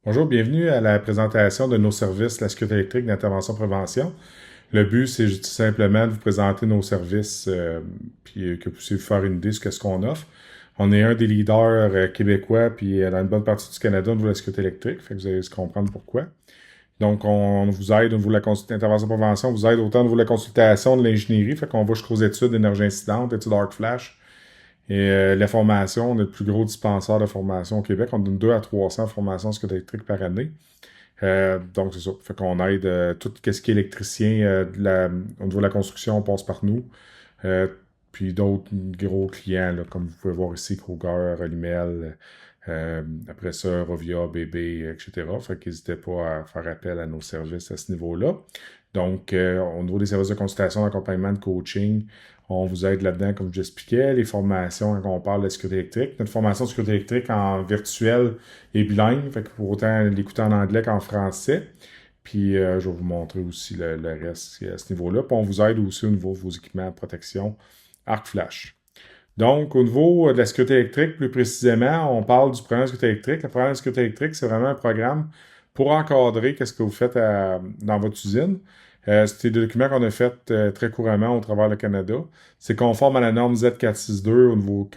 Bonjour, bienvenue à la présentation de nos services, la sécurité électrique d'intervention prévention. Le but, c'est tout simplement de vous présenter nos services, puis que vous puissiez vous faire une idée de ce qu'on offre. On est un des leaders québécois, puis dans une bonne partie du Canada au niveau de la sécurité électrique, fait que vous allez se comprendre pourquoi. Donc, on vous aide au niveau de l'intervention prévention, on vous aide autant au niveau de la consultation, de l'ingénierie, fait qu'on va jusqu'aux études d'énergie incidente, études arc flash, et la formation, on est le plus gros dispensaire de formation au Québec. On donne 2 à 300 formations en sécurité électrique par année. Donc, c'est ça. Fait qu'on aide tout ce qui est électricien au niveau de la construction, on passe par nous. Euh, Puis d'autres gros clients, là, comme vous pouvez voir ici, Kruger, Relimel, après ça, Rovia, BB, etc. Fait qu'hésitez pas à faire appel à nos services à ce niveau-là. Donc, au niveau des services de consultation, d'accompagnement, de coaching, on vous aide là-dedans, comme je vous expliquais, les formations quand on parle de sécurité électrique. Notre formation de sécurité électrique en virtuel est bilingue, fait que pour autant l'écouter en anglais qu'en français. Puis je vais vous montrer aussi le reste à ce niveau-là. Puis on vous aide aussi au niveau de vos équipements de protection arc flash. Donc, au niveau de la sécurité électrique, plus précisément, on parle du programme de sécurité électrique. Le programme de sécurité électrique, c'est vraiment un programme pour encadrer ce que vous faites dans votre usine. C'est des documents qu'on a fait très couramment au travers le Canada. C'est conforme à la norme Z462 au niveau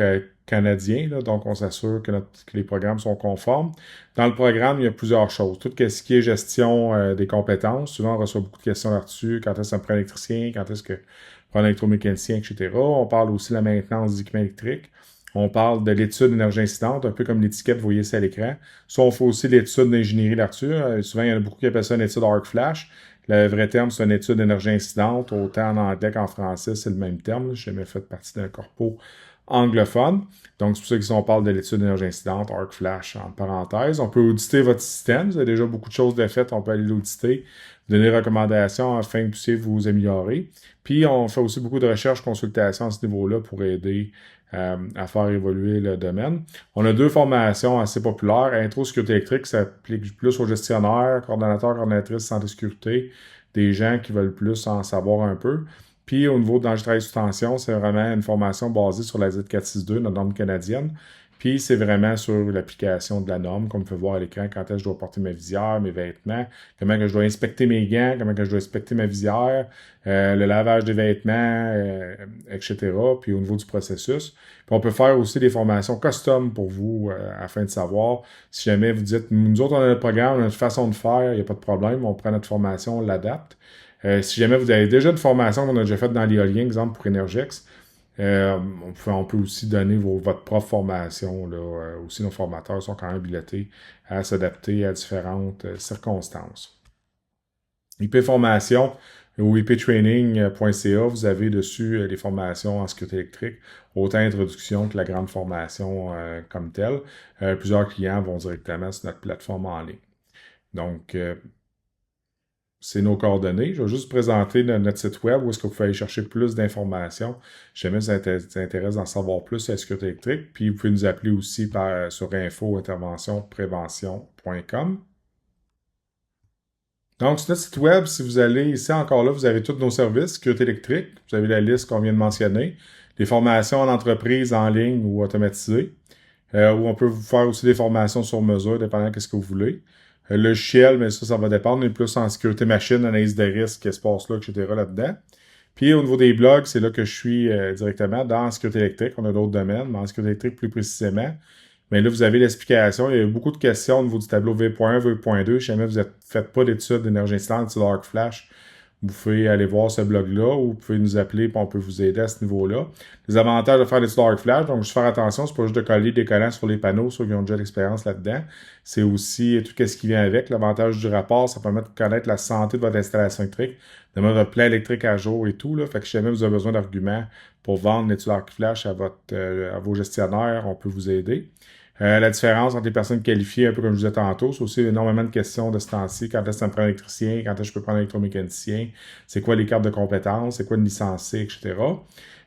canadien, là, donc on s'assure que les programmes sont conformes. Dans le programme, il y a plusieurs choses. Tout ce qui est gestion des compétences. Souvent, on reçoit beaucoup de questions là-dessus. Quand est-ce que ça me prend un électricien? Quand est-ce que pour un électromécanicien, etc. On parle aussi de la maintenance des équipements électriques. On parle de l'étude d'énergie incidente, un peu comme l'étiquette, vous voyez ça à l'écran. Ça, on fait aussi l'étude d'ingénierie là-dessus. Souvent, il y en a beaucoup qui appellent ça une étude arc flash. Le vrai terme, c'est une étude d'énergie incidente. Autant en anglais qu'en français, c'est le même terme. Je n'ai jamais fait partie d'un corpo anglophone. Donc, c'est pour ça qu'on parle de l'étude d'énergie incidente, arc flash en parenthèse. On peut auditer votre système. Vous avez déjà beaucoup de choses de faites. On peut aller l'auditer, donner des recommandations afin que vous puissiez vous améliorer. Puis, on fait aussi beaucoup de recherche, consultation à ce niveau-là pour aider à faire évoluer le domaine. On a deux formations assez populaires. Intro sécurité électrique, ça s'applique plus aux gestionnaires, coordonnateurs, coordonnatrices santé-sécurité, des gens qui veulent plus en savoir un peu. Puis au niveau de danger de travail sous tension, c'est vraiment une formation basée sur la Z462, notre norme canadienne. Puis c'est vraiment sur l'application de la norme, comme on peut voir à l'écran, quand est-ce que je dois porter ma visière, mes vêtements, comment que je dois inspecter mes gants, comment que je dois inspecter ma visière, le lavage des vêtements, etc. Puis au niveau du processus. Puis on peut faire aussi des formations custom pour vous afin de savoir si jamais vous dites, nous autres on a notre programme, on a notre façon de faire, il n'y a pas de problème, on prend notre formation, on l'adapte. Si jamais vous avez déjà une formation qu'on a déjà faite dans l'éolien, exemple pour Energex, on peut aussi donner votre propre formation. Là, aussi, nos formateurs sont quand même habilités à s'adapter à différentes circonstances. IP Formation ou iptraining.ca, vous avez dessus les formations en sécurité électrique, autant introduction que la grande formation comme telle. Plusieurs clients vont directement sur notre plateforme en ligne. Donc, c'est nos coordonnées. Je vais juste vous présenter notre site web où est-ce que vous pouvez aller chercher plus d'informations. Si jamais ça vous intéresse d'en savoir plus sur la sécurité électrique. Puis vous pouvez nous appeler aussi sur info-intervention-prévention.com. Donc, sur notre site web, si vous allez ici encore là, vous avez tous nos services, sécurité électrique. Vous avez la liste qu'on vient de mentionner. Les formations en entreprise, en ligne ou automatisées. Où on peut vous faire aussi des formations sur mesure, dépendant de ce que vous voulez. Logiciel, mais ça va dépendre. On est plus en sécurité machine, analyse de risque, espace là, etc. là-dedans. Puis au niveau des blogs, c'est là que je suis directement dans la sécurité électrique. On a d'autres domaines, mais en sécurité électrique plus précisément. Mais là, vous avez l'explication. Il y a eu beaucoup de questions au niveau du tableau V.1, V.2. Si jamais vous ne faites pas d'études d'énergie incidente, d'études arc flash, vous pouvez aller voir ce blog-là ou vous pouvez nous appeler et on peut vous aider à ce niveau-là. Les avantages de faire des arc flash, donc juste faire attention, c'est pas juste de coller des collants sur les panneaux, ceux qui ont déjà l'expérience là-dedans. C'est aussi tout ce qui vient avec. L'avantage du rapport, ça permet de connaître la santé de votre installation électrique, de mettre votre plan électrique à jour et tout. Là. Fait que si jamais vous avez besoin d'arguments pour vendre l'étude arc flash à vos gestionnaires, on peut vous aider. La différence entre les personnes qualifiées, un peu comme je disais tantôt, c'est aussi énormément de questions de ce temps-ci. Quand est-ce que ça me prend un électricien? Quand est-ce que je peux prendre un électromécanicien? C'est quoi les cartes de compétences? C'est quoi une licencié, etc.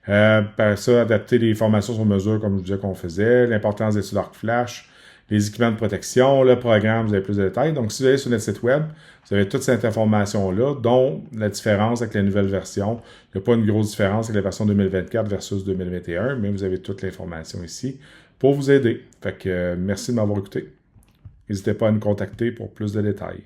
Par ça, adapter les formations sur mesure, comme je disais qu'on faisait, l'importance des études arc flash, les équipements de protection, le programme, vous avez plus de détails. Donc, si vous allez sur notre site web, vous avez toute cette information-là, dont la différence avec la nouvelle version. Il n'y a pas une grosse différence avec la version 2024 versus 2021, mais vous avez toute l'information ici pour vous aider. Fait que merci de m'avoir écouté. n'hésitez pas à nous contacter pour plus de détails.